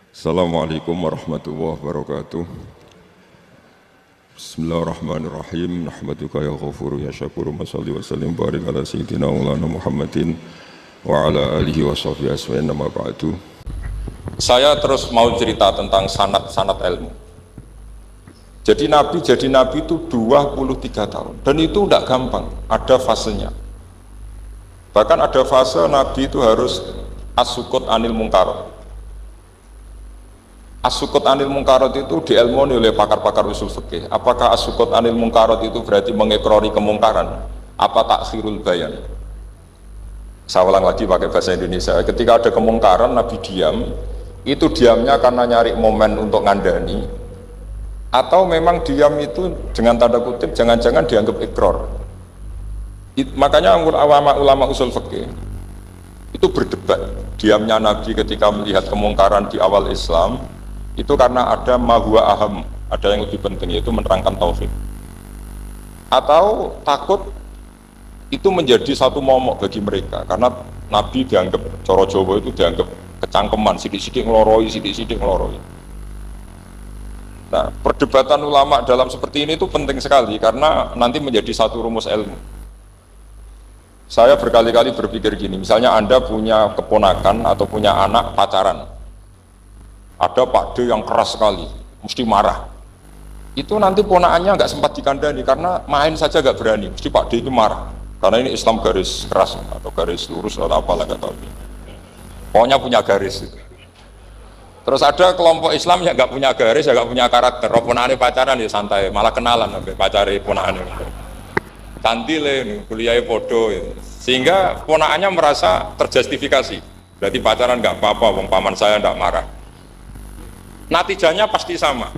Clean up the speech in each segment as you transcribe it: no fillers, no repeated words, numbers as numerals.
Assalamualaikum warahmatullahi wabarakatuh. Bismillahirrahmanirrahim. Nahmaduka ya ghafuru ya syakuru. Masalli wa sallim barik ala sayyidina maulana Muhammadin wa ala alihi wa sahbihi aswa'in nama ba'du. Saya terus mau cerita tentang sanad-sanad ilmu. Jadi Nabi itu 23 tahun. Dan itu tidak gampang, ada fasenya. Bahkan ada fase Nabi itu harus as-sukut anil mungkarat. As-sukut anil mungkarat itu diilmoni oleh pakar-pakar usul fikih. Apakah as-sukut anil mungkarat itu berarti mengekrori kemungkaran? Apa takhirul bayan? Saya ulang lagi pakai bahasa Indonesia. Ketika ada kemungkaran, Nabi diam. Itu diamnya karena nyari momen untuk ngandani, atau memang diam itu dengan tanda kutip jangan-jangan dianggap ikror. Makanya ulama usul fikih itu berdebat. Diamnya Nabi ketika melihat kemungkaran di awal Islam itu karena ada mahwa aham, ada yang lebih penting, yaitu menerangkan tauhid, atau takut itu menjadi satu momok bagi mereka karena Nabi dianggap coro Jawa itu dianggap kecangkeman, sidik-sidik ngeloroi, sidik-sidik ngeloroi. Nah, perdebatan ulama dalam seperti ini itu penting sekali karena nanti menjadi satu rumus ilmu. Saya berkali-kali berpikir gini, misalnya Anda punya keponakan atau punya anak pacaran, ada Pak D yang keras sekali, mesti marah. Itu nanti ponakannya nggak sempat dikandani karena main saja nggak berani, mesti Pak D itu marah. Karena ini Islam garis keras atau garis lurus atau apalah nggak tahu. Pokoknya punya garis. Terus ada kelompok Islam yang nggak punya garis, ya nggak punya karakter. Ponakannya pacaran ya santai, malah kenalan sampai pacari ponakannya. Cantile, kuliahnya podo, ya. Sehingga ponakannya merasa terjustifikasi. Berarti pacaran nggak apa-apa, wong paman saya nggak marah. Natijanya pasti sama.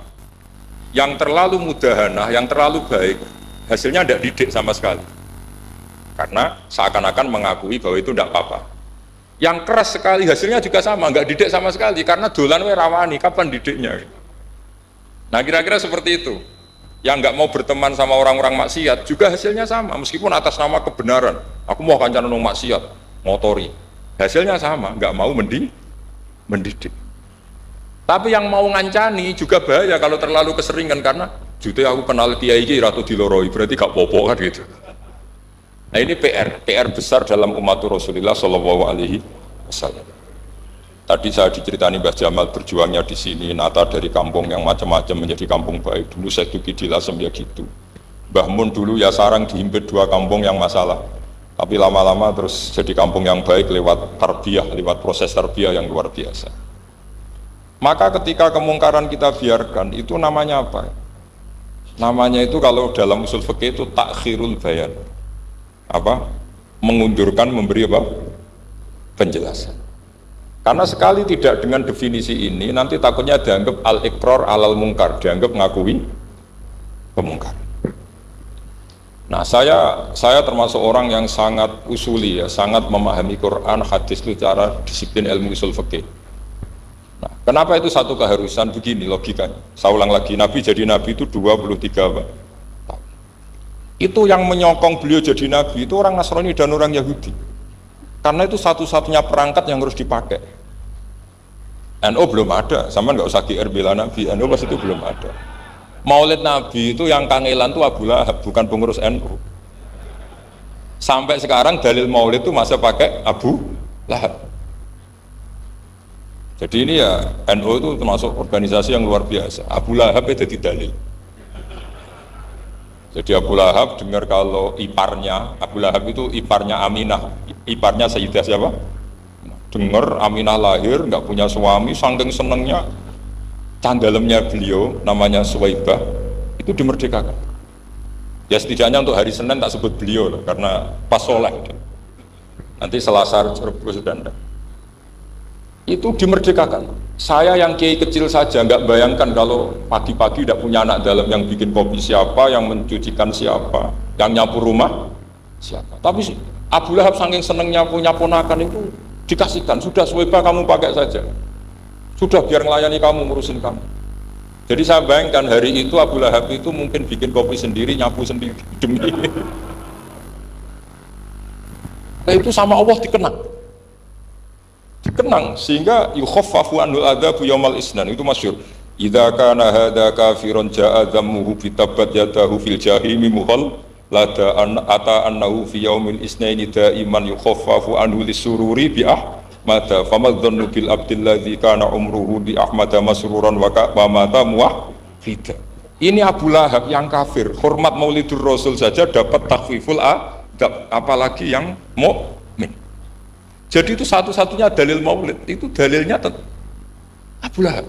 Yang terlalu mudahanah, yang terlalu baik, hasilnya tidak didik sama sekali. Karena seakan-akan mengakui bahwa itu tidak apa-apa. Yang keras sekali hasilnya juga sama, nggak didik sama sekali. Karena dolan we rawani, kapan didiknya? Nah kira-kira seperti itu. Yang nggak mau berteman sama orang-orang maksiat juga hasilnya sama, meskipun atas nama kebenaran. Aku mau kancan nang maksiat, motori. Hasilnya sama, nggak mau mendidik. Tapi yang mau ngancani juga bahaya kalau terlalu keseringan karena jute aku kenal kiai iki ratu diloroi berarti gak popo kan gitu. Nah ini PR besar dalam umat Rasulullah Shallallahu Alaihi Wasallam. Tadi saya diceritani Mbah Jamal berjuangnya di sini, nata dari kampung yang macam-macam menjadi kampung baik. Dulu saya Duki di Lasem ya gitu. Mbah Mun dulu ya sarang dihimpit 2 kampung yang masalah. Tapi lama-lama terus jadi kampung yang baik lewat tarbiyah, lewat proses tarbiyah yang luar biasa. Maka ketika kemungkaran kita biarkan, itu namanya apa? Namanya itu kalau dalam usul fikih itu takhirul bayan. Apa? Mengundurkan, memberi apa? Penjelasan. Karena sekali tidak dengan definisi ini, nanti takutnya dianggap al-iqrar alal mungkar, dianggap mengakui kemungkaran. Nah, saya termasuk orang yang sangat usuli ya, sangat memahami Quran, hadis itu cara disiplin ilmu usul fikih. Nah, kenapa itu satu keharusan begini logikanya? Saya ulang lagi, Nabi jadi Nabi itu 23 tahun. Itu yang menyokong beliau jadi Nabi itu orang Nasrani dan orang Yahudi. Karena itu satu-satunya perangkat yang harus dipakai. NU belum ada, sama nggak usah GR bela Nabi, NU pas itu belum ada. Maulid Nabi itu yang kangelan itu Abu Lahab, bukan pengurus NU. Sampai sekarang dalil Maulid itu masih pakai Abu Lahab. Jadi ini ya NU itu termasuk organisasi yang luar biasa. Abu Lahab itu jadi dalil. Jadi Abu Lahab dengar kalau iparnya, Abu Lahab itu iparnya Aminah, iparnya Sayyidah siapa? Dengar Aminah lahir, nggak punya suami, saking senengnya candalemnya beliau, namanya Suwaibah, itu dimerdekakan. Ya setidaknya untuk hari Senin tak sebut beliau loh, karena pas soleh. Nanti Selasa Rebus dan itu dimerdekakan. Saya yang kiai kecil saja nggak bayangkan kalau pagi-pagi tidak punya anak dalam, yang bikin kopi siapa, yang mencucikan siapa, yang nyapu rumah siapa. Tapi Abu Lahab saking senengnya punya ponakan itu dikasihkan, sudah Suwaibah kamu pakai saja, sudah biar melayani kamu, ngurusin kamu. Jadi saya bayangkan hari itu Abu Lahab itu mungkin bikin kopi sendiri, nyapu sendiri demi. Nah itu sama Allah dikenang. dikenang sehingga yukhaffafu anul adzabu yaumal isnan, itu masyhur. Idza kana hadza kafiron ja'a dhammuhu bi tabbat yadahu fil jahimi muhal lada ata annahu fi yaumil isnaini daiman yukhaffafu anhu lisururi bi ahmada famadhannu bil abdil ladzi kana umruhu bi ahmada masruran wa mata muwahhida. Ini Abu Lahab yang kafir, hormat Maulidur Rasul saja dapat takhfiful adab, apalagi yang mukmin. Jadi itu satu-satunya dalil maulid, itu dalilnya Abu Lahab.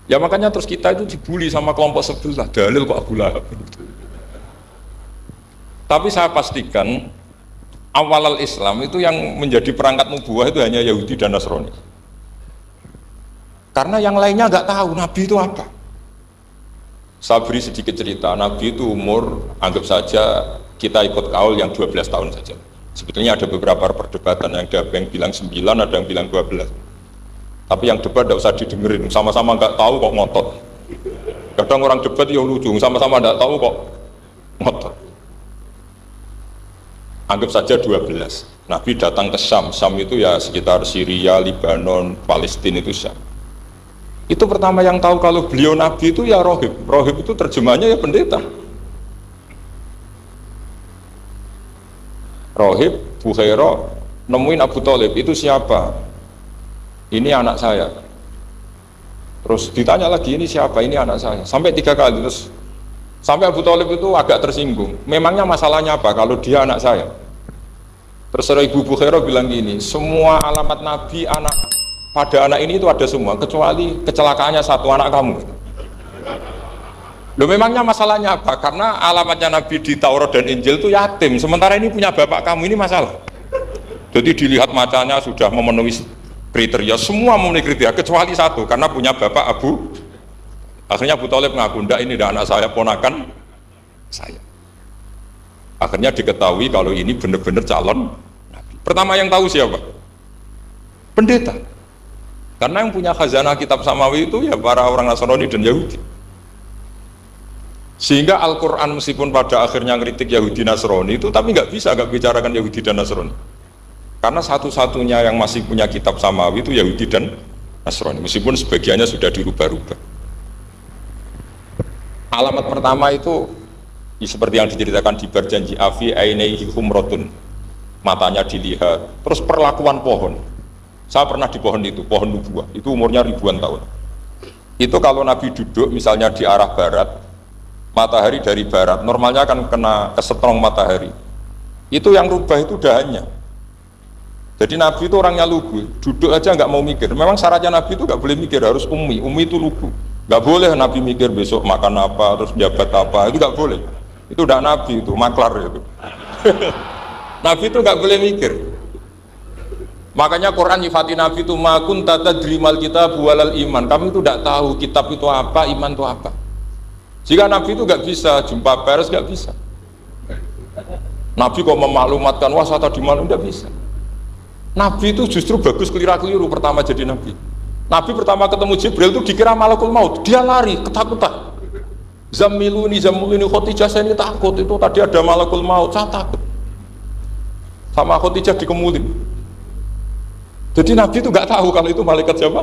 Ya makanya terus kita itu dibully sama kelompok sebelah, dalil kok Abu Lahab. Tapi saya pastikan awal Islam itu yang menjadi perangkat nubuwah itu hanya Yahudi dan Nasrani. Karena yang lainnya nggak tahu Nabi itu apa. Saya beri sedikit cerita, Nabi itu umur, anggap saja kita ikut kaul yang 12 tahun saja. Sebetulnya ada beberapa perdebatan, ada yang bilang 9, ada yang bilang 12. Tapi yang debat tidak usah didengerin, sama-sama nggak tahu kok ngotot. Kadang orang debat ya lucu, sama-sama nggak tahu kok ngotot. Anggap saja 12. Nabi datang ke Syam, Syam itu ya sekitar Syria, Libanon, Palestina itu Syam. Itu pertama yang tahu kalau beliau Nabi itu ya rohib. Rohib itu terjemahnya ya pendeta. Rohib, Bukhaira, nemuin Abu Thalib, itu siapa? Ini anak saya. Terus ditanya lagi, ini siapa? Ini anak saya. Sampai 3 kali, terus sampai Abu Thalib itu agak tersinggung. Memangnya masalahnya apa kalau dia anak saya? Terus Ibu Bukhaira bilang gini, semua alamat Nabi pada anak ini itu ada semua, kecuali kecelakaannya satu, anak kamu. Loh, memangnya masalahnya apa? Karena alamatnya Nabi di Taurat dan Injil itu yatim, sementara ini punya bapak kamu, ini masalah. Jadi dilihat macanya sudah memenuhi kriteria, semua memenuhi kriteria, kecuali satu, karena punya bapak Abu. Akhirnya Abu Thalib ngaku, enggak, ini tidak anak saya, ponakan saya. Akhirnya diketahui kalau ini benar-benar calon Nabi. Pertama yang tahu siapa? Pendeta. Karena yang punya khazanah kitab samawi itu ya para orang Nasrani dan Yahudi. Sehingga Al-Quran meskipun pada akhirnya ngeritik Yahudi Nasrani itu, tapi nggak bicarakan Yahudi dan Nasrani. Karena satu-satunya yang masih punya kitab samawi itu Yahudi dan Nasrani, meskipun sebagiannya sudah dirubah-rubah. Alamat pertama itu seperti yang diceritakan di berjanji afi ainaihi humrotun, matanya dilihat. Terus perlakuan pohon, saya pernah di pohon itu, pohon nubuah, itu umurnya ribuan tahun. Itu kalau Nabi duduk misalnya di arah barat, matahari dari barat, normalnya akan kena kesetrong matahari. Itu yang rubah itu dahannya. Jadi Nabi itu orangnya lugu, duduk aja nggak mau mikir. Memang syaratnya Nabi itu nggak boleh mikir, harus ummi itu lugu. Nggak boleh Nabi mikir besok makan apa, terus jabat apa, itu nggak boleh. Itu udah Nabi, itu maklar itu. Nabi itu nggak boleh mikir. Makanya Quran nyifati Nabi itu makun tata drimal kitab walal iman. Kami itu tidak tahu kitab itu apa, iman itu apa. Jika Nabi itu nggak bisa jumpa pers, nggak bisa. Nabi kok memaklumatkan wah saya tadi malam, nggak bisa. Nabi itu justru bagus keliru pertama jadi Nabi. Nabi pertama ketemu Jibril itu dikira malakul maut, dia lari ketakutan. Zamiluni Khotijah, saya ini takut, itu tadi ada malakul maut, saya takut. Sama Khotijah dikemulin. Jadi Nabi itu nggak tahu kalau itu malaikat siapa?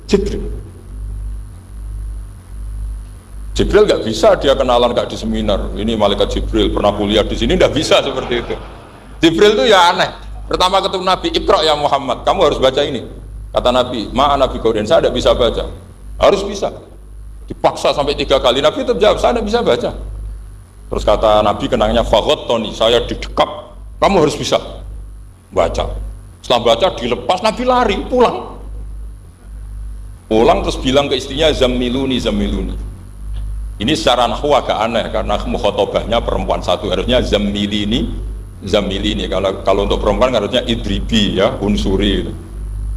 Jibril. Jibril nggak bisa dia kenalan nggak di seminar. Ini malaikat Jibril pernah kuliah di sini, nggak bisa seperti itu. Jibril itu ya aneh. Pertama ketemu Nabi, Iqra ya Muhammad, kamu harus baca ini. Kata Nabi, Nabi Qaudin, saya tidak bisa baca. Harus bisa. Dipaksa sampai 3 kali, Nabi tetap jawab, saya tidak bisa baca. Terus kata Nabi kenangnya, Fagot Tony, saya didekap, kamu harus bisa baca. Setelah baca dilepas, Nabi lari pulang terus bilang ke istrinya, Zamiluni. Ini secara nahwu agak aneh karena mukhotobahnya perempuan satu, harusnya Zamilini. Kalau untuk perempuan harusnya idribi ya, unsuri gitu.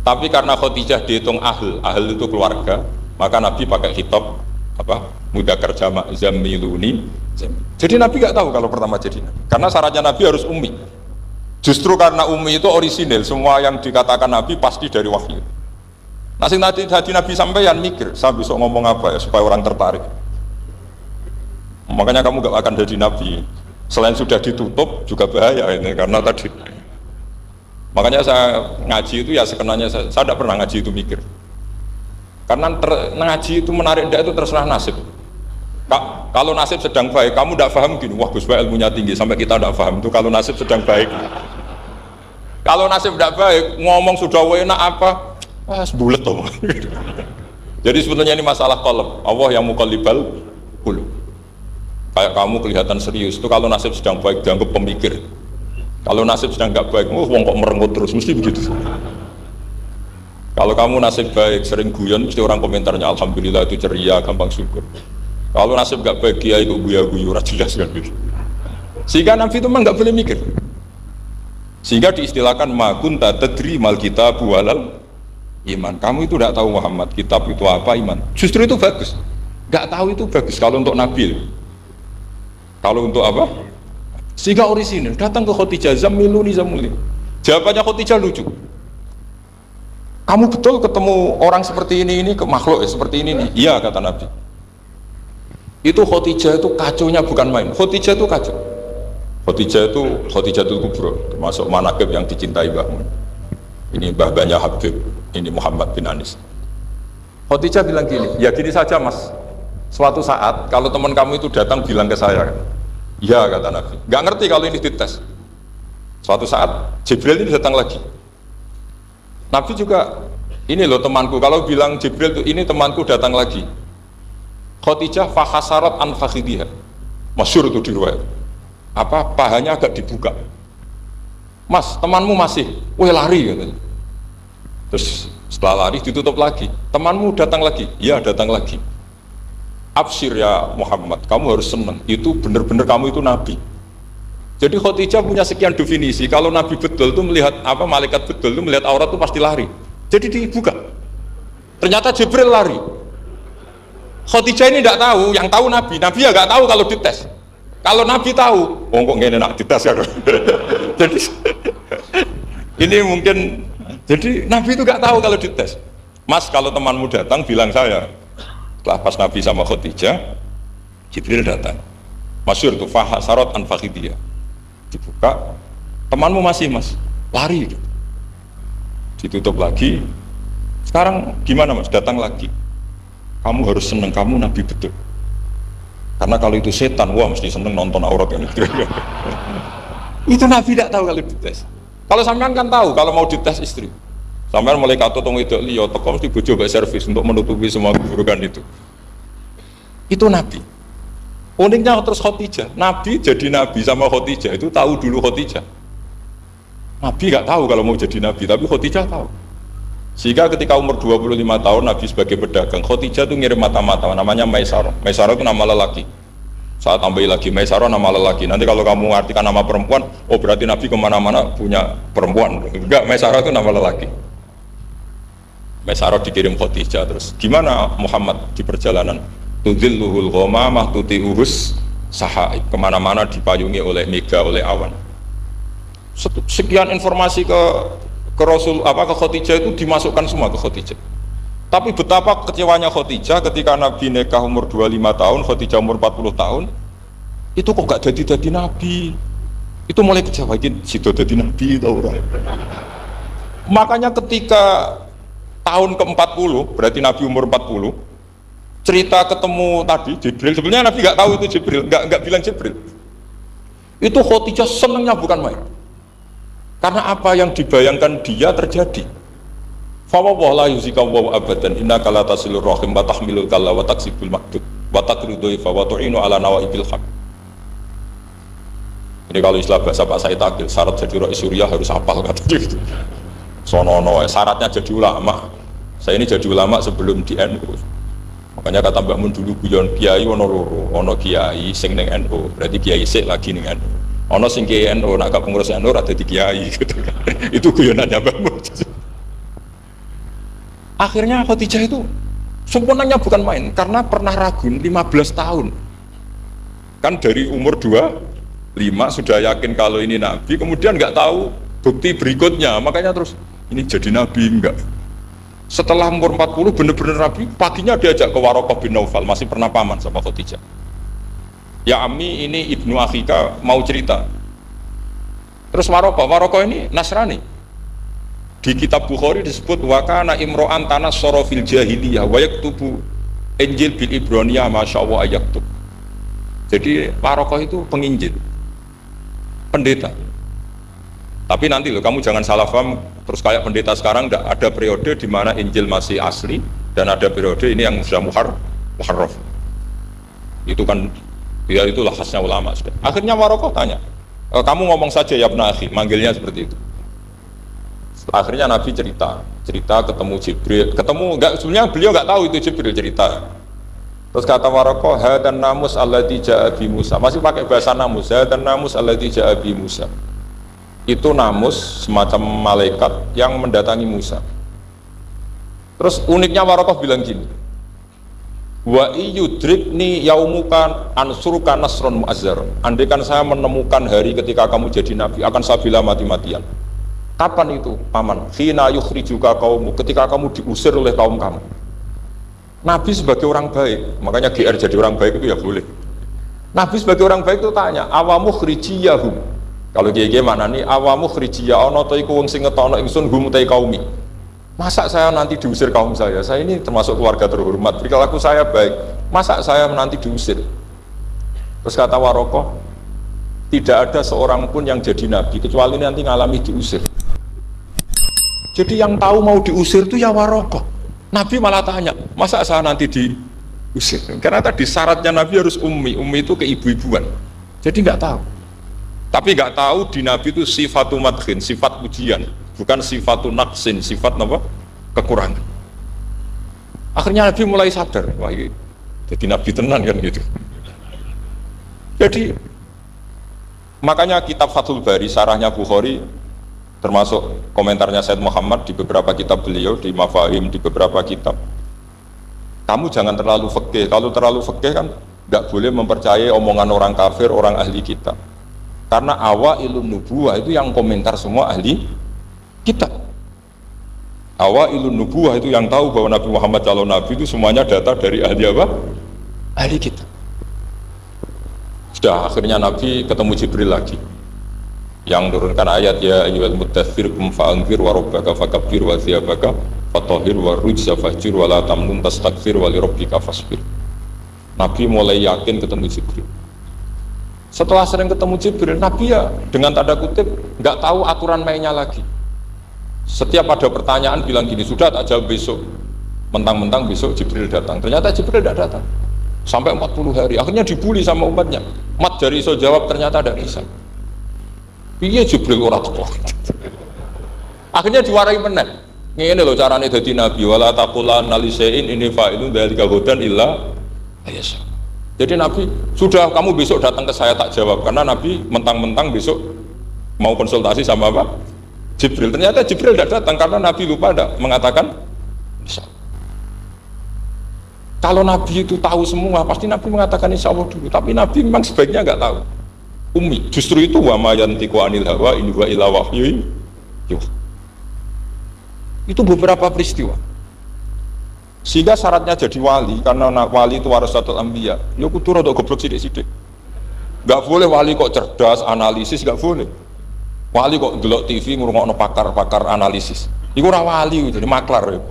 Tapi karena Khadijah dihitung ahl itu keluarga, maka Nabi pakai khitab mudzakkar jamak Zamiluni. Jadi Nabi nggak tahu kalau pertama jadi Nabi, karena syaratnya Nabi harus ummi. Justru karena ummi itu orisinil, semua yang dikatakan Nabi pasti dari wahyu. Nanti Nabi sampeyan mikir, saya besok ngomong apa ya supaya orang tertarik. Makanya kamu gak akan jadi Nabi. Selain sudah ditutup juga bahaya ini, karena tadi Makanya saya ngaji itu ya sekenanya, saya tidak pernah ngaji itu mikir. Karena ngaji itu menarik tidak itu terserah nasib. Kalau nasib sedang baik, kamu tidak paham gini, wah Gus Baik ilmunya tinggi sampai kita tidak paham itu kalau nasib sedang baik. Kalau nasib tidak baik, ngomong sudah enak apa, sebulet tuh. Jadi sebetulnya ini masalah qalb. Allah yang muqallibal qulub. Kayak kamu kelihatan serius itu kalau nasib sedang baik dianggap pemikir. Kalau nasib sedang nggak baik, wong kok merengut terus, mesti begitu. Kalau kamu nasib baik, sering guyon, mesti orang komentarnya alhamdulillah itu ceria, gampang syukur. Kalau nasib nggak baik, dia itu guya-guyu, jelas kan gitu. Sehingga Nabi itu memang nggak boleh mikir. Sehingga diistilahkan ma kunta tadri mal kitabu walal iman. Kamu itu tidak tahu Muhammad, kitab itu apa, iman. Justru itu bagus. Nggak tahu itu bagus kalau untuk Nabi. Kalau untuk apa? Sehingga orisinil datang ke Khadijah, zamiluni zamuli. Jawabannya Khadijah lucu. Kamu betul ketemu orang seperti ini ke makhluk seperti ini nih? Iya kata Nabi. Itu Khadijah itu kacaunya bukan main. Khadijah itu kacau. Khadijah itu kubro, termasuk manaqib yang dicintai Mbahmu. Ini mbah-mbahnya Habib, ini Muhammad bin Anis. Khadijah bilang gini, ya gini saja mas. Suatu saat kalau teman kamu itu datang bilang ke saya, ya kata Nabi. Gak ngerti kalau ini dites. Suatu saat Jibril ini datang lagi. Nabi juga, ini loh temanku. Kalau bilang Jibril itu ini temanku datang lagi. Khadijah fahasarat an fakhidhiha. Masyhur itu di riwayat. Apa pahanya agak dibuka. Mas, temanmu masih, lari katanya. Terus setelah lari ditutup lagi. Temanmu datang lagi. Ya datang lagi. Absyir ya Muhammad, kamu harus senang. Itu benar-benar kamu itu Nabi. Jadi Khadijah punya sekian definisi. Kalau Nabi betul itu melihat apa, malaikat betul itu melihat aurat itu pasti lari. Jadi dibuka. Ternyata Jibril lari. Khadijah ini tidak tahu, yang tahu Nabi. Nabi ya nggak tahu kalau dites. Kalau Nabi tahu, kok ngene nak dites ya. Jadi ini mungkin. Jadi Nabi itu nggak tahu kalau dites. Mas, kalau temanmu datang bilang saya. Setelah pas Nabi sama Khadijah, Jibril datang. Masyhur tuh fahasarat an fakhidiyah. Dibuka, temanmu masih mas, lari. Ditutup lagi. Sekarang gimana mas? Datang lagi. Kamu harus seneng, kamu Nabi betul. Karena kalau itu setan, wah mesti seneng nonton aurat yang itu. Itu Nabi tidak tahu kalau dites. Kalau sampean kan tahu kalau mau dites istri. Sampai mulai kata tong itu liyo toko mesti bojo gak servis untuk menutupi semua keburukan itu. Itu Nabi. Uniknya terus Khadijah. Nabi jadi Nabi sama Khadijah itu tahu dulu Khadijah. Nabi gak tahu kalau mau jadi Nabi, tapi Khadijah tahu. Sehingga ketika umur 25 tahun Nabi sebagai pedagang, Khadijah itu ngirim mata-mata namanya Maisarah. Maisarah itu nama lelaki. Saat tambahin lagi Maisarah nama lelaki. Nanti kalau kamu artikan nama perempuan, oh berarti Nabi kemana-mana punya perempuan. Enggak, Maisarah itu nama lelaki. Maisarah dikirim Khadijah. Terus gimana Muhammad di perjalanan? Tudhilluhul ghamamah tuti'uhus sahaib. Kemana-mana dipayungi oleh mega, oleh awan. Sekian informasi ke Rasul ke Khadijah itu dimasukkan semua ke Khadijah. Tapi betapa kecewanya Khadijah ketika Nabi nikah umur 25 tahun, Khadijah umur 40 tahun. Itu kok gak jadi Nabi? Itu mulai kecewa, sido jadi Nabi tau orang. Makanya ketika tahun ke-40, berarti Nabi umur 40, cerita ketemu tadi Jibril, sebenarnya Nabi nggak tahu itu Jibril, nggak bilang Jibril. Itu Khadijah senangnya bukan main. Karena apa yang dibayangkan dia terjadi. Fa wa la yuzika wa abadan innaka la tasilur rahim wa tahmilul kalla wa taksibul maqdud wa taqridu fa wa tu'inu ala nawaibil haq. Ini kalau istilah bahasa Pak Said Akil, syarat jadi Rais Suriah harus hafal katanya gitu. Sono syaratnya jadi ulama. Saya ini jadi ulama sebelum di NU. Makanya kata Mbak Mun dulu guyon kiai ono loro, ono kiai sing ning NU, berarti kiai sik lagi ning NU. Ono sing kiai NU nak gak pengurus NU ora dadi kiai gitu kan. Itu guyonannya Mbak Mun. Akhirnya Khadijah itu sempurnanya bukan main karena pernah ragu 15 tahun. Kan dari umur 25 sudah yakin kalau ini Nabi, kemudian nggak tahu bukti berikutnya, makanya terus ini jadi Nabi enggak. Setelah umur 40 bener-bener Nabi, paginya diajak ke Waraqah bin Naufal, masih pernah paman sama Khadijah. Ya Ami, ini Ibnu Akhika mau cerita. Terus Waraqah ini Nasrani. Di kitab Bukhari disebut wa kana imro'an tanassara fil jahiliyah wa yaktubu Injil bil Ibroniyah masyaallah ayaktub. Jadi Warokoh itu penginjil, pendeta. Tapi nanti loh, kamu jangan salah paham terus kayak pendeta sekarang. Ada periode di mana Injil masih asli dan ada periode ini yang sudah muharraf. Itu kan ya itulah khasnya ulama. Akhirnya Warokoh tanya, kamu ngomong saja ya Ibn Akhi, manggilnya seperti itu. Akhirnya Nabi cerita ketemu Jibril, sebenarnya beliau nggak tahu itu Jibril cerita. Terus kata Warokoh, hadan namus alladzi ja'a bi Musa, masih pakai bahasa namus, hadan namus alladzi ja'a bi Musa. Itu namus semacam malaikat yang mendatangi Musa. Terus uniknya Warokoh bilang gini, wa iyudrikni yaumuka ansuruka nasron mu'azzar. Andaikan saya menemukan hari ketika kamu jadi nabi, akan saya bela mati-matian. Kapan itu paman? Khina yukhrijuka kaumu, ketika kamu diusir oleh kaum kamu. Nabi sebagai orang baik, makanya GR jadi orang baik itu ya boleh. Nabi sebagai orang baik itu tanya, awamu khrijiyahum. Kalau GG mana nih, awamu khrijiyah ono ta iku wong sing ngetokno ingsun hum ta kaumi. Masa saya nanti diusir kaum saya? Saya ini termasuk keluarga terhormat, perilaku saya baik. Masa saya nanti diusir? Terus kata Warokoh, tidak ada seorang pun yang jadi nabi kecuali nanti ngalami diusir. Jadi yang tahu mau diusir itu ya Warokoh. Nabi malah tanya, masa saya nanti diusir? Karena tadi syaratnya Nabi harus ummi itu keibu-ibuan. Jadi nggak tahu. Tapi nggak tahu di Nabi itu sifatu madkhin, sifat pujian, bukan sifatu naqsin, sifat apa? Kekurangan. Akhirnya Nabi mulai sadar, wah ini jadi Nabi tenan kan gitu. Jadi makanya kitab Fathul Bari, sarahnya Bukhari, termasuk komentarnya Said Muhammad di beberapa kitab beliau, di Mafahim, di beberapa kitab. Kamu jangan terlalu fikih. Kalau terlalu fikih kan nggak boleh mempercayai omongan orang kafir, orang ahli kitab. Karena awailun nubuwah itu yang komentar semua ahli kitab. Awailun nubuwah itu yang tahu bahwa Nabi Muhammad calon Nabi itu semuanya data dari ahli apa? Ahli kitab. Sudah akhirnya Nabi ketemu Jibril lagi yang turunkan ayat ya ayyuhal muddaththir qum fa'anzir wa rabbaka fakabbir wa thiyabaka fatahhir wa rujza fahjur wa la tamnun tastakbir wa li rabbika fasbir. Nabi mulai yakin ketemu Jibril. Setelah sering ketemu Jibril, Nabi ya dengan tanda kutip nggak tahu aturan mainnya lagi. Setiap ada pertanyaan bilang gini, sudah tak jawab besok. Mentang-mentang besok Jibril datang. Ternyata Jibril tidak datang sampai 40 hari. Akhirnya dibully sama umatnya. Mat dari iso jawab ternyata tidak bisa. Iya Jibril ora teko. Akhirnya diwarai meneh. Ngene lho carane dadi nabi, wala taqulanna li syai'in inni fa'ilun dzalika hudan illa ayasha. Jadi Nabi, sudah kamu besok datang ke saya tak jawab, karena Nabi mentang-mentang besok mau konsultasi sama apa? Jibril. Ternyata Jibril tidak datang karena Nabi lupa ada mengatakan insya Allah. Kalau Nabi itu tahu semua, pasti Nabi mengatakan insya Allah dulu. Tapi Nabi memang sebaiknya nggak tahu. Ummi, justru itu wa ma yantiqu anil hawa in huwa illa wahyu. Itu beberapa peristiwa. Sehingga syaratnya jadi wali, karena wali itu warasatul anbiya. Ya kudu rada goblok sithik-sithik. Enggak boleh wali kok cerdas, analisis enggak boleh. Wali kok delok TV ngrungokno pakar-pakar analisis. Iku ora wali, jadi maklar.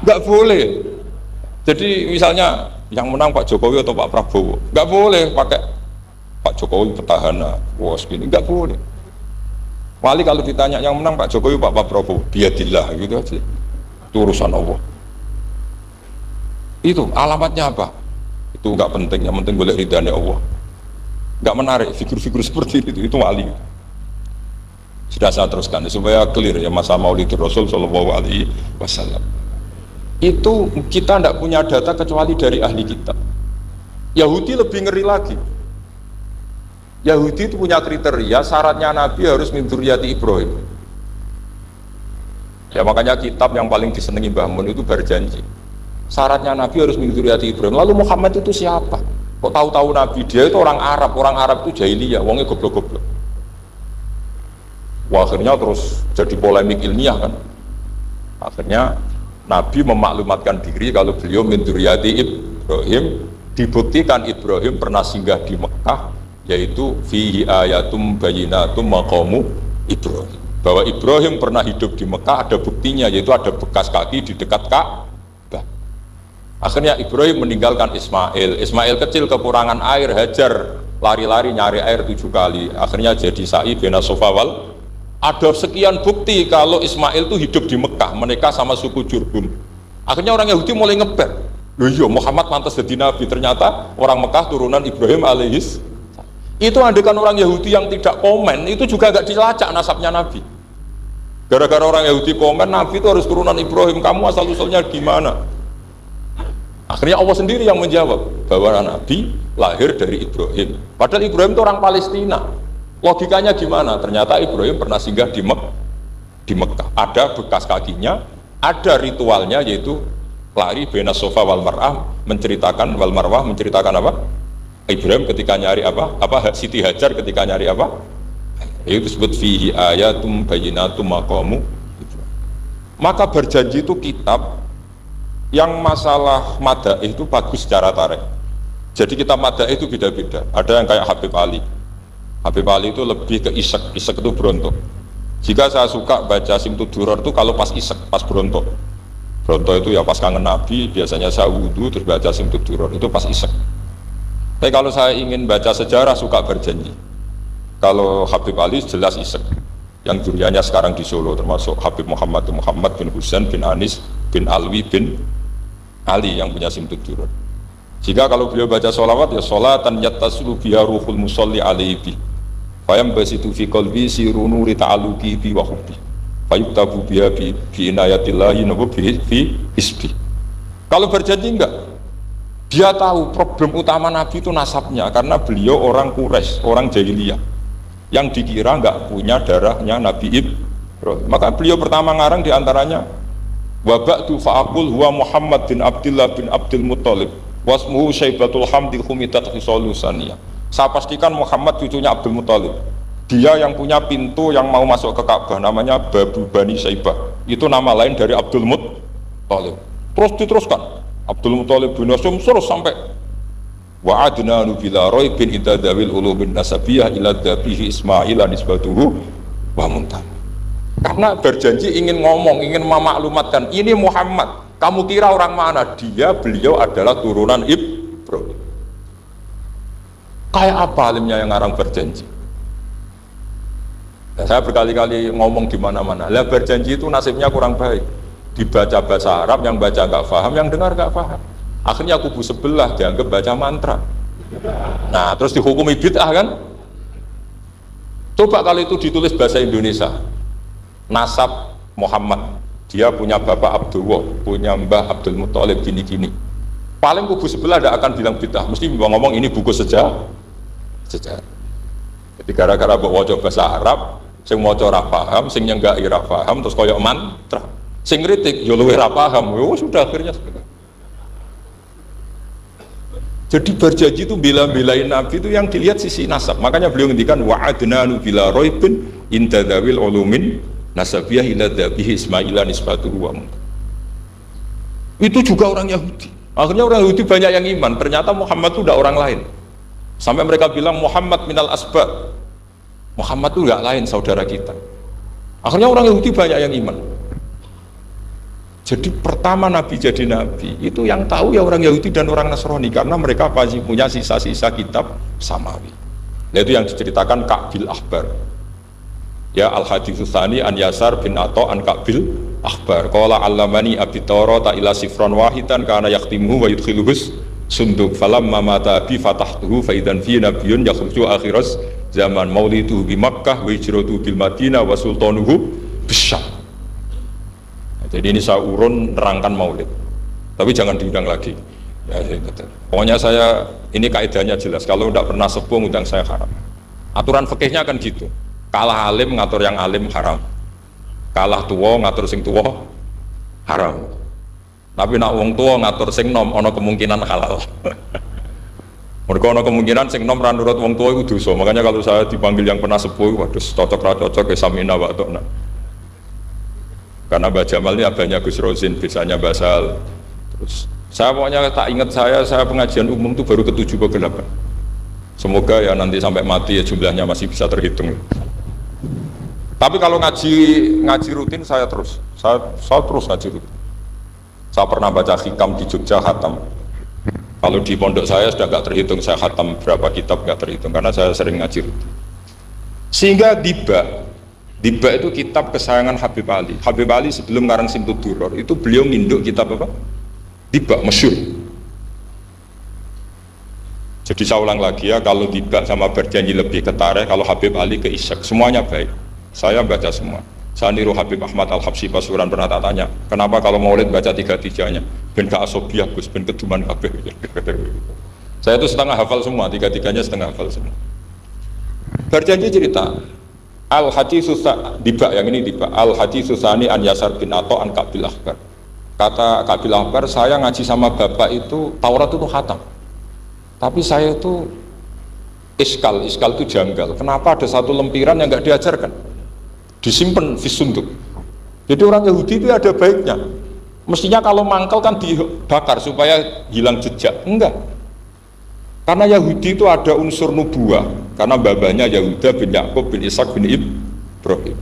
Enggak boleh. Jadi misalnya yang menang Pak Jokowi atau Pak Prabowo, enggak boleh pakai Pak Jokowi petahana, bos gini, enggak boleh. Wali kalau ditanya yang menang Pak Jokowi Pak Prabowo, biadillah gitu aja. Itu urusan Allah. Itu alamatnya apa? Itu enggak penting, yang penting boleh ridhanya Allah. Enggak menarik figur-figur seperti itu wali. Sudah saya teruskan supaya clear ya masa Maulidur Rasul Shallallahu Alaihi Wasallam. Itu kita tidak punya data kecuali dari ahli kitab. Yahudi lebih ngeri lagi. Yahudi itu punya kriteria, syaratnya Nabi harus min dzurriyyati Ibrahim. Ya makanya kitab yang paling disenangi Mbah Mun itu Berjanji. Syaratnya Nabi harus min dzurriyyati Ibrahim. Lalu Muhammad itu siapa? Kok tahu-tahu Nabi? Dia itu orang Arab itu jahiliyah, wongnya goblok-goblok. Wah, akhirnya terus jadi polemik ilmiah kan. Akhirnya Nabi memaklumatkan diri kalau beliau min dzurriyyati Ibrahim, dibuktikan Ibrahim pernah singgah di Mekah, yaitu fihi ayatum bayyinatum maqamu Ibrahim. bahwa Ibrahim pernah hidup di Mekah, ada buktinya, yaitu ada bekas kaki di dekat Ka'bah. Akhirnya Ibrahim meninggalkan Ismail. Ismail kecil kekurangan air, Hajar lari-lari nyari air 7 kali, akhirnya jadi sa'i bena Sofa wal. Ada sekian bukti kalau Ismail itu hidup di Mekah, menikah sama suku Jurhum. Akhirnya orang Yahudi mulai ngeber, loh iya Muhammad pantas jadi nabi, ternyata orang Mekah turunan Ibrahim alaihis. Itu andekan orang Yahudi yang tidak komen, itu juga gak dilacak nasabnya nabi. Gara-gara orang Yahudi komen, nabi itu harus turunan Ibrahim, kamu asal-usulnya gimana? Akhirnya Allah sendiri yang menjawab bahwa nabi lahir dari Ibrahim. Padahal Ibrahim itu orang Palestina. Logikanya gimana? Ternyata Ibrahim pernah singgah di Mekah. Ada bekas kakinya, ada ritualnya, yaitu lari bena Sofa wal Marwah, menceritakan wal Marwah, menceritakan apa? Ibrahim ketika nyari apa? Siti Hajar ketika nyari apa? Itu disebut fihi ayatum bayyinatum maqamu. Maka berjanji itu kitab yang masalah madaih itu bagus secara tarikh. Jadi kitab madaih itu beda-beda. Ada yang kayak Habib Ali. Habib Ali itu lebih ke isek itu berontok. Jika saya suka baca Simtud Duror itu kalau pas isek, pas berontok. Berontok itu ya pas kangen Nabi, biasanya saya wudhu terus baca Simtud Duror, itu pas isek. Tapi kalau saya ingin baca sejarah, suka berjanji. Kalau Habib Ali jelas isek. Yang duriannya sekarang di Solo, termasuk Habib Muhammad bin Husain bin Anis bin Alwi bin Ali yang punya Simtud Duror. Jika kalau beliau baca sholawat, ya sholatan yattasulu biha ruhul musalli alaihi fayam basitu fi qalbi siru nuri ta'aluki bi wa hubbi fayuktabu biha bi inayatillahi nabu fi isbi. Kalau berjanji enggak, dia tahu problem utama Nabi itu nasabnya, karena beliau orang Quraisy, orang jahiliyah yang dikira enggak punya darahnya Nabi Ibrahim. Maka beliau pertama ngarang diantaranya wa ba'du fa'aqul huwa Muhammad bin Abdullah bin Abdul Muttalib wasmuhu Syaibatul Hamdil Humidat Khisalusaniyah. Saya pastikan Muhammad cucunya Abdul Muttalib. Dia yang punya pintu yang mau masuk ke Ka'bah, namanya Babu Bani Syaibah. Itu nama lain dari Abdul Muttalib. Terus diteruskan Abdul Muttalib bin Hashim terus sampai wa adnanu bila raibin idza dawil ulubin nasabiyah ila dhabihi Ismail nisbatuhu wa muntah. Karena berjanji ingin ngomong, ingin memaklumatkan ini Muhammad. Kamu kira orang mana? Beliau adalah turunan Ibrahim. Kayak apa alimnya yang ngarang berjanji? Nah, saya berkali-kali ngomong di mana-mana. Lah berjanji itu nasibnya kurang baik. Dibaca bahasa Arab, yang baca nggak paham, yang dengar nggak paham. Akhirnya kubu sebelah dianggap baca mantra. Nah, terus dihukumi bid'ah kan? Coba kalau itu ditulis bahasa Indonesia. Nasab Muhammad, dia punya bapak Abdullah, punya mbah Abdul Muttalib gini-gini. Paling kubu sebelah tidak akan bilang bid'ah, mesti ngomong ini buku sejarah. Jadi gara-gara bawa bahasa Arab, sing maca ora paham, sing nyenggak ora paham, terus koyok mantra. Sing kritik yo luwih ora paham. Yo sudah akhirnya sebenarnya. Jadi berjanji itu bela-belain Nabi itu yang dilihat sisi nasab. Makanya beliau ngendikan wa'adnanu bila raibin inda dzawil ulumin nasabiyah ila dzabihi Ismaila nisbatuhu wa muntah. Itu juga orang Yahudi. Akhirnya orang Yahudi banyak yang iman. Ternyata Muhammad itu tidak orang lain. Sampai mereka bilang Muhammad minal asbab. Muhammad itu enggak lain saudara kita. Akhirnya orang Yahudi banyak yang iman. Jadi pertama Nabi jadi Nabi itu yang tahu ya orang Yahudi dan orang Nasrani, karena mereka pasti punya sisa-sisa kitab samawi. Nah, itu yang diceritakan Ka'bil Ahbar. Ya al-haditsus tsani an Yasar bin Atha an Ka'bil Ahbar. Qala allamani abi Tawrata ila sifran wahidan kana yaqtimuhu wa yudkhiluhus sunduk falamma mata bi fatahtuhu fa idan fi nabiyyun yakhruju akhiras zaman maulidu bi Makkah wa hijratu bil Madinah wa sultanuhu bisyam. Jadi ini saya urun nerangkan maulid, tapi jangan diundang lagi. Ya, pokoknya saya ini kaidahnya jelas. Kalau tidak pernah sepuh undang saya haram. Aturan fikihnya kan gitu. Kalah alim ngatur yang alim haram. Kalah tua ngatur sing tua haram. Tapi nak wong tua ngatur sing nom, ono kemungkinan halal. Mereka ono kemungkinan sing nom ra nurut wong tua itu dosa. Makanya kalau saya dipanggil yang pernah sepuh, waduh cocok ra cocok ya samina wa ta'na. Karena Mbah Jamal ini abahnya Gus Rozin, biasanya basal. Terus saya pokoknya tak ingat saya pengajian umum itu baru ke-7 ke 8. Semoga ya nanti sampai mati ya jumlahnya masih bisa terhitung. Tapi kalau ngaji rutin saya terus ngaji rutin. Saya pernah baca hikam di Jogja khatam. Kalau di pondok saya sudah nggak terhitung saya khatam berapa kitab, nggak terhitung karena saya sering ngaji rutin. Sehingga Diba itu kitab kesayangan Habib Ali. Habib Ali sebelum ngarang Simtud Duror itu beliau nginduk kitab apa? Diba, masyhur. Jadi saya ulang lagi ya, kalau Diba sama Berjanji lebih ke Tareh, kalau Habib Ali ke Ishaq, semuanya baik. Saya baca semua. Saya niru Habib Ahmad Al-Habsyi Pasuruan pernah tak tanya, kenapa kalau maulid baca tiga-tiganya? Ben ke Asobiah, Gus, ben keduman kabeh. Saya itu setengah hafal semua, tiga-tiganya setengah hafal semua. Berjanji cerita, Al-Haditsus Diba yang ini Diba, Al-Haditsusani an Yasar bin Ato an Kabil Akbar. Kata Kabil Akbar, saya ngaji sama bapak itu Taurat itu khatam. Tapi saya itu iskal itu janggal. Kenapa ada satu lempiran yang nggak diajarkan? Disimpan visunduk. Jadi orang Yahudi itu ada baiknya. Mestinya kalau mangkal kan dibakar supaya hilang jejak. Enggak. Karena Yahudi itu ada unsur nubuah. Karena babanya Yahuda bin Yakub bin Ishak bin Ibrahim.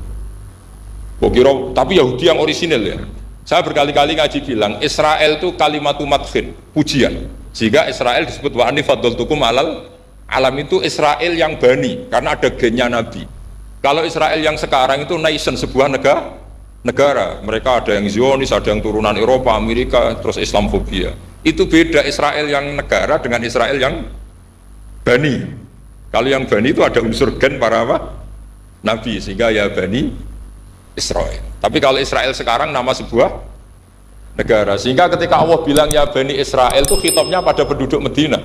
Tapi Yahudi yang orisinil ya. Saya berkali-kali ngaji bilang Israel itu kalimatu madkhin, pujian. Sehingga Israel disebut wa ani faddaltukum alal alam, itu Israel yang bani karena ada gennya Nabi. Kalau Israel yang sekarang itu nation, sebuah negara. Mereka ada yang Zionis, ada yang turunan Eropa, Amerika, terus Islamofobia. Itu beda Israel yang negara dengan Israel yang bani. Kalau yang bani itu ada unsur gen para apa? Nabi, sehingga ya bani Israel. Tapi kalau Israel sekarang nama sebuah negara, sehingga ketika Allah bilang ya bani Israel itu khitabnya pada penduduk Medina.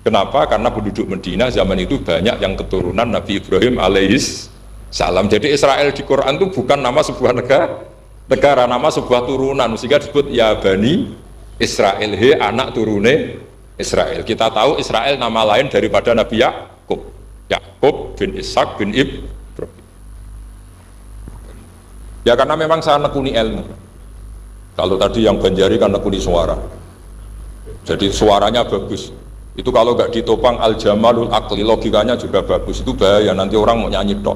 Kenapa? Karena penduduk Medina zaman itu banyak yang keturunan Nabi Ibrahim alaihis salam. Jadi Israel di Quran itu bukan nama sebuah negara, nama sebuah turunan, sehingga disebut ya bani Israel, he anak turune Israel. Kita tahu Israel nama lain daripada Nabi Yakub bin Ishak bin Ibrahim. Ya karena memang saya nekuni ilmu. Kalau tadi yang Banjari kan nekuni suara, jadi suaranya bagus. Itu kalau nggak ditopang al-jamalul akli, logikanya juga bagus. Itu bahaya, nanti orang mau nyanyi tok.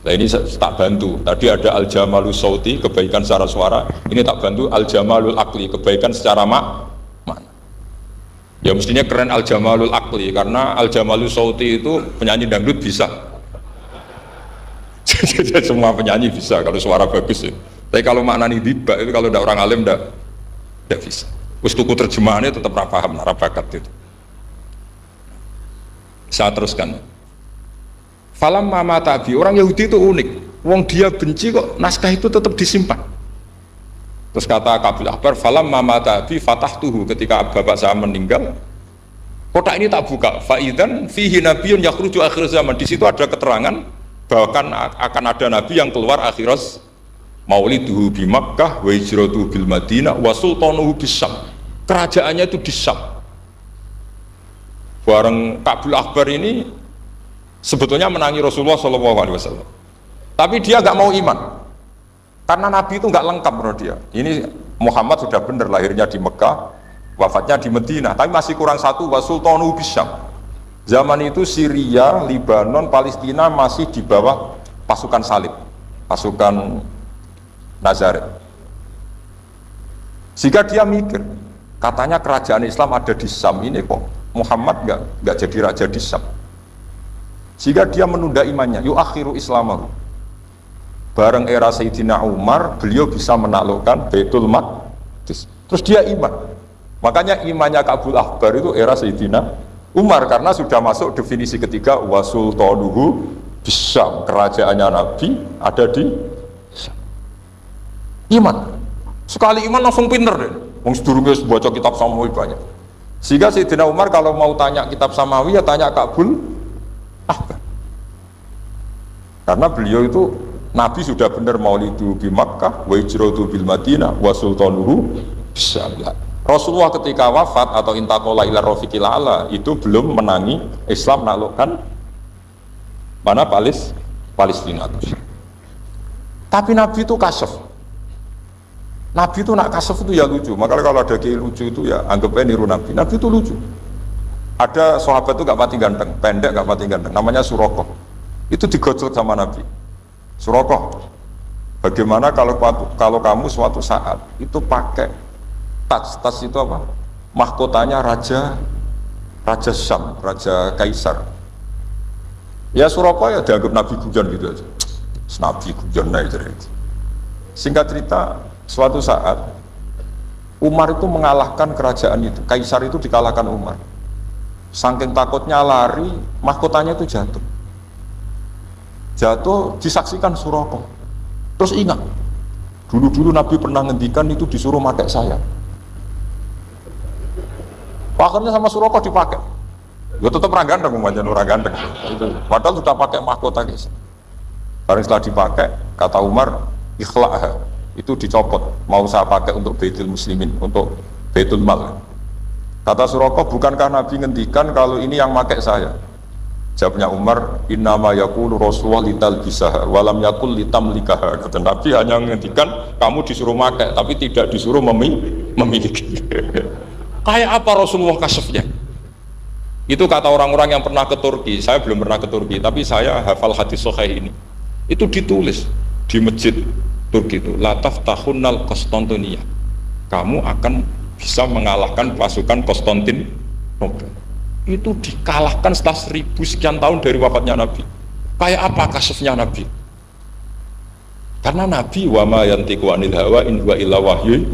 Nah ini tak bantu. Tadi ada al-jamalul sauti, kebaikan secara suara. Ini tak bantu al-jamalul akli, kebaikan secara makna. Ya mestinya keren al-jamalul akli, karena al-jamalul sauti itu penyanyi dangdut bisa. Jadi semua penyanyi bisa kalau suara bagus ya. Tapi kalau maknani Diba itu kalau tidak orang alim tidak bisa. Ustuku terjemahannya tetap paham, bakat itu. Saya teruskan. Falam mama tabi, orang Yahudi itu unik. Wong dia benci kok naskah itu tetap disimpan. Terus kata Kabil Akbar, falam mama tabi fatahtuhu, ketika bapak saya meninggal, kotak ini tak buka. Faidan fihi nabiyun yakhruju akhir zaman. Di situ ada keterangan bahkan akan ada nabi yang keluar akhirat, mauliduhu bi Makkah wa hijratuhu bil Madinah wa sultanuhu bis Syam. Kerajaannya itu di Syam. Bareng Kabil Akbar ini sebetulnya menangi Rasulullah SAW, tapi dia nggak mau iman karena nabi itu nggak lengkap menurut dia. Ini Muhammad sudah benar lahirnya di Mekah, wafatnya di Madinah, tapi masih kurang satu, wa sultanuhu bis Syam. Zaman itu Syria, Libanon, Palestina masih di bawah pasukan salib, pasukan Nazaret. Sehingga dia mikir, katanya kerajaan Islam ada di Syam, ini kok Muhammad nggak jadi raja di Syam. Sehingga dia menunda imannya, yuakhiru islamahu. Bareng era Sayyidina Umar, beliau bisa menaklukkan Baitul Maqdis. Terus dia iman. Makanya imannya Kabil Akbar itu era Sayyidina Umar, karena sudah masuk definisi ketiga, wasultanuhu bisyam, kerajaannya Nabi ada di Syam. Iman, sekali iman langsung pinter deh. Wong sedurunge baca kitab Samawi banyak. Sehingga Sayyidina Umar kalau mau tanya kitab Samawi ya tanya Kabil Akbar. Karena beliau itu Nabi sudah benar maulidu bi Makkah wa hijratu bil Madinah wa sultanuhu bisyam. Rasulullah ketika wafat atau intaqala ila rafiqil a'la itu belum menangi Islam menaklukkan mana Palestina. Tapi Nabi itu kasef. Nabi itu nak kasef itu ya lucu. Makanya kalau ada kiai lucu itu ya anggapnya niru Nabi. Nabi itu lucu. Ada sahabat itu gak pati ganteng, pendek gak pati ganteng, namanya Surakoh. Itu digojlok sama Nabi. Suraqah, bagaimana kalau kamu suatu saat itu pakai tas itu apa? Mahkotanya Raja Syam, Raja Kaisar. Ya Suraqah ya dianggap Nabi Gujan gitu aja. Nabi Gujan aja. Singkat cerita, suatu saat Umar itu mengalahkan kerajaan itu, Kaisar itu dikalahkan Umar. Saking takutnya lari, mahkotanya itu jatuh. Jatuh disaksikan Suraqah. Terus ingat, dulu Nabi pernah ngendikan itu disuruh pakai saya. Akhirnya sama Suraqah dipakai. Ya tetap orang ganteng, orang ganteng. Padahal sudah pakai mahkota guys. Karena setelah dipakai, kata Umar, ikhla'ha, itu dicopot. Mau saya pakai untuk Baitul Muslimin, untuk Baitul Mal. Kata Suraqah, bukankah Nabi ngendikan kalau ini yang pakai saya? Jawabnya Umar, innama yaqulu Rasulullah litalbisaha walam yaqul litamlikaha. Kata Nabi hanya ngendikan kamu disuruh pakai, tapi tidak disuruh memiliki. Kayak apa Rasulullah kasefnya? Itu kata orang-orang yang pernah ke Turki. Saya belum pernah ke Turki, tapi saya hafal hadis sahih ini. Itu ditulis di masjid Turki itu, la taftahunnal Konstantiniyah. Kamu akan bisa mengalahkan pasukan Konstantinopel. Itu dikalahkan setelah 1000 sekian tahun dari wafatnya Nabi. Kayak apa kasefnya Nabi? Karena Nabi wa ma yantiqu anil hawa in huwa illa wahyu